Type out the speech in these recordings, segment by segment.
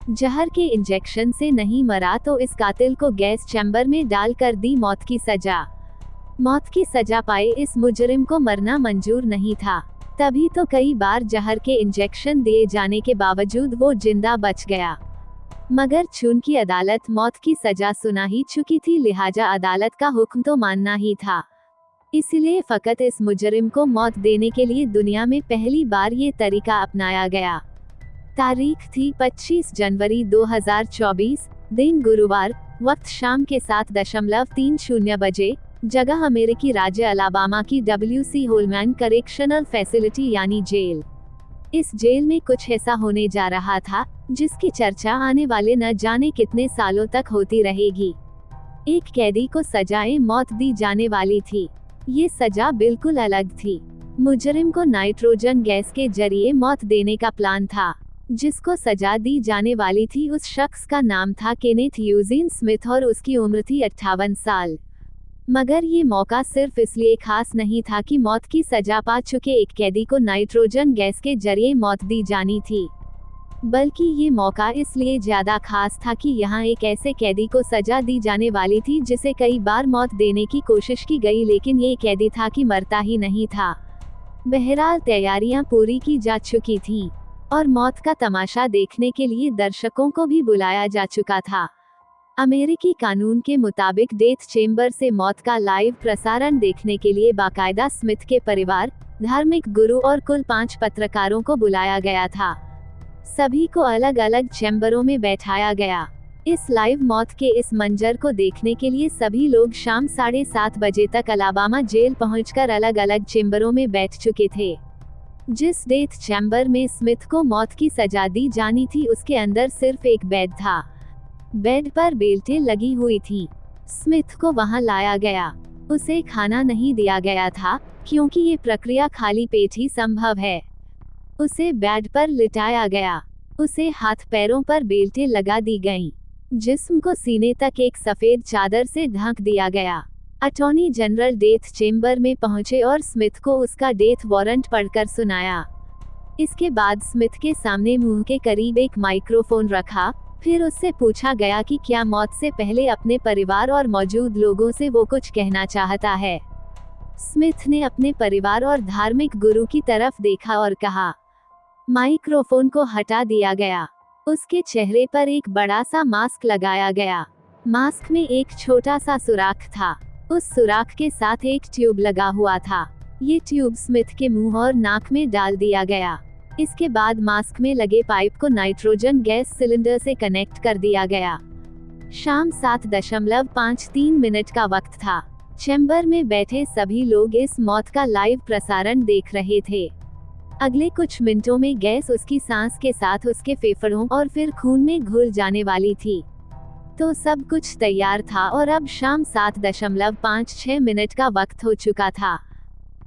जहर के इंजेक्शन से नहीं मरा तो इस कातिल को गैस चैम्बर में डालकर दी मौत की सजा। मौत की सजा पाए इस मुजरिम को मरना मंजूर नहीं था, तभी तो कई बार जहर के इंजेक्शन दिए जाने के बावजूद वो जिंदा बच गया। मगर चूंकि अदालत मौत की सजा सुना ही चुकी थी, लिहाजा अदालत का हुक्म तो मानना ही था। इसलिए फकत इस मुजरिम को मौत देने के लिए दुनिया में पहली बार ये तरीका अपनाया गया। तारीख थी 25 जनवरी 2024, दिन गुरुवार, वक्त शाम के 7:30 बजे, जगह अमेरिकी राज्य अलाबामा की WC होलमैन करेक्शनल फैसिलिटी यानी जेल। इस जेल में कुछ ऐसा होने जा रहा था जिसकी चर्चा आने वाले न जाने कितने सालों तक होती रहेगी। एक कैदी को सजाए मौत दी जाने वाली थी। ये सजा बिल्कुल अलग थी। मुजरिम को नाइट्रोजन गैस के जरिए मौत देने का प्लान था। जिसको सजा दी जाने वाली थी उस शख्स का नाम था केनेथ यूजीन स्मिथ और उसकी उम्र थी 58 साल। मगर ये मौका सिर्फ इसलिए खास नहीं था कि मौत की सजा पा चुके एक कैदी को नाइट्रोजन गैस के जरिए मौत दी जानी थी, बल्कि ये मौका इसलिए ज्यादा खास था कि यहाँ एक ऐसे कैदी को सजा दी जाने वाली थी जिसे कई बार मौत देने की कोशिश की गई, लेकिन ये कैदी था कि मरता ही नहीं था। बहरहाल तैयारियां पूरी की जा चुकी थीं और मौत का तमाशा देखने के लिए दर्शकों को भी बुलाया जा चुका था। अमेरिकी कानून के मुताबिक डेथ चेंबर से मौत का लाइव प्रसारण देखने के लिए बाकायदा स्मिथ के परिवार, धार्मिक गुरु और कुल 5 पत्रकारों को बुलाया गया था। सभी को अलग अलग चैम्बरों में बैठाया गया। इस लाइव मौत के इस मंजर को देखने के लिए सभी लोग शाम 7:30 बजे तक अलाबामा जेल पहुंचकर अलग अलग चैम्बरों में बैठ चुके थे। जिस डेथ चैम्बर में स्मिथ को मौत की सजा दी जानी थी उसके अंदर सिर्फ एक बेड था। बेड पर बेल्टें लगी हुई थी। स्मिथ को वहां लाया गया। उसे खाना नहीं दिया गया था क्योंकि ये प्रक्रिया खाली पेट ही संभव है। उसे बेड पर लिटाया गया। उसे हाथ पैरों पर बेल्टें लगा दी गईं। जिस्म को सीने तक एक सफेद चादर से ढक दिया गया। अटॉर्नी जनरल डेथ चेंबर में पहुंचे और स्मिथ को उसका डेथ वारंट पढ़कर सुनाया। इसके बाद स्मिथ के सामने मुंह के करीब एक माइक्रोफोन रखा। फिर उससे पूछा गया कि क्या मौत से पहले अपने परिवार और मौजूद लोगों से वो कुछ कहना चाहता है। स्मिथ ने अपने परिवार और धार्मिक गुरु की तरफ देखा और कहा। माइक्रोफोन को हटा दिया गया। उसके चेहरे पर एक बड़ा सा मास्क लगाया गया। मास्क में एक छोटा सा सुराख था। उस सुराख के साथ एक ट्यूब लगा हुआ था। ये ट्यूब स्मिथ के मुंह और नाक में डाल दिया गया। इसके बाद मास्क में लगे पाइप को नाइट्रोजन गैस सिलेंडर से कनेक्ट कर दिया गया। शाम 7:53 का वक्त था। चैम्बर में बैठे सभी लोग इस मौत का लाइव प्रसारण देख रहे थे। अगले कुछ मिनटों में गैस उसकी सांस के साथ उसके फेफड़ों और फिर खून में घुल जाने वाली थी। तो सब कुछ तैयार था और अब शाम 7:56 का वक्त हो चुका था।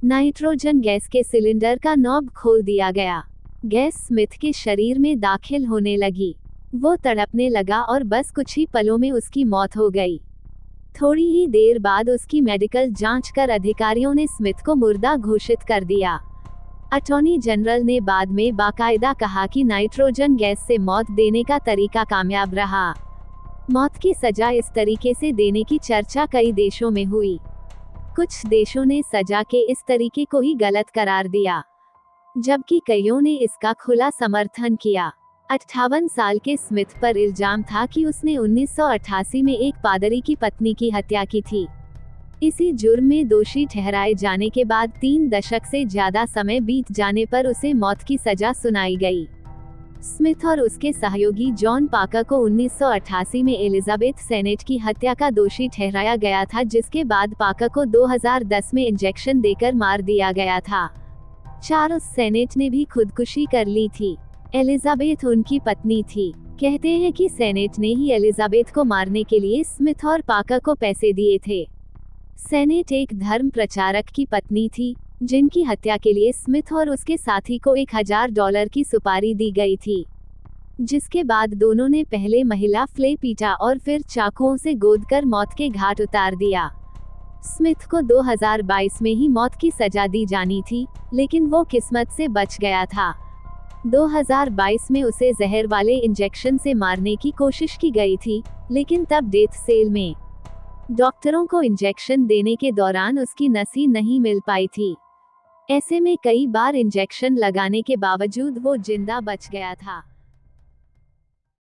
नाइट्रोजन गैस के सिलेंडर का नॉब खोल दिया गया। गैस स्मिथ के शरीर में दाखिल होने लगी। वो तड़पने लगा और बस कुछ ही पलों में उसकी मौत हो गई। थोड़ी ही देर बाद उसकी मेडिकल जांच कर अधिकारियों ने स्मिथ को मुर्दा घोषित कर दिया। अटॉर्नी जनरल ने बाद में बाकायदा कहा कि नाइट्रोजन गैस से मौत देने का तरीका कामयाब रहा। मौत की सजा इस तरीके से देने की चर्चा कई देशों में हुई। कुछ देशों ने सजा के इस तरीके को ही गलत करार दिया, जबकि कईयों ने इसका खुला समर्थन किया। 58 साल के स्मिथ पर इल्जाम था कि उसने 1988 में एक पादरी की पत्नी की हत्या की थी। इसी जुर्म में दोषी ठहराए जाने के बाद 3 दशक से ज्यादा समय बीत जाने पर उसे मौत की सजा सुनाई गई। स्मिथ और उसके सहयोगी जॉन पाकर को 1988 में एलिजाबेथ सेनेट की हत्या का दोषी ठहराया गया था, जिसके बाद पाकर को 2010 में इंजेक्शन देकर मार दिया गया था। चार्ल्स सेनेट ने भी खुदकुशी कर ली थी। एलिजाबेथ उनकी पत्नी थी। कहते हैं कि सेनेट ने ही एलिजाबेथ को मारने के लिए स्मिथ और पाकर को पैसे दिए थे। सेनेट एक धर्म प्रचारक की पत्नी थी, जिनकी हत्या के लिए स्मिथ और उसके साथी को $1000 की सुपारी दी गई थी। जिसके बाद दोनों ने पहले महिला फ्ले पीटा और फिर चाकुओं से गोदकर मौत के घाट उतार दिया। स्मिथ को 2022 में ही मौत की सजा दी जानी थी, लेकिन वो किस्मत से बच गया था। 2022 में उसे जहर वाले इंजेक्शन से मारने की कोशिश की गई थी, लेकिन तब डेथ सेल में डॉक्टरों को इंजेक्शन देने के दौरान उसकी नसी नहीं मिल पाई थी। ऐसे में कई बार इंजेक्शन लगाने के बावजूद वो जिंदा बच गया था।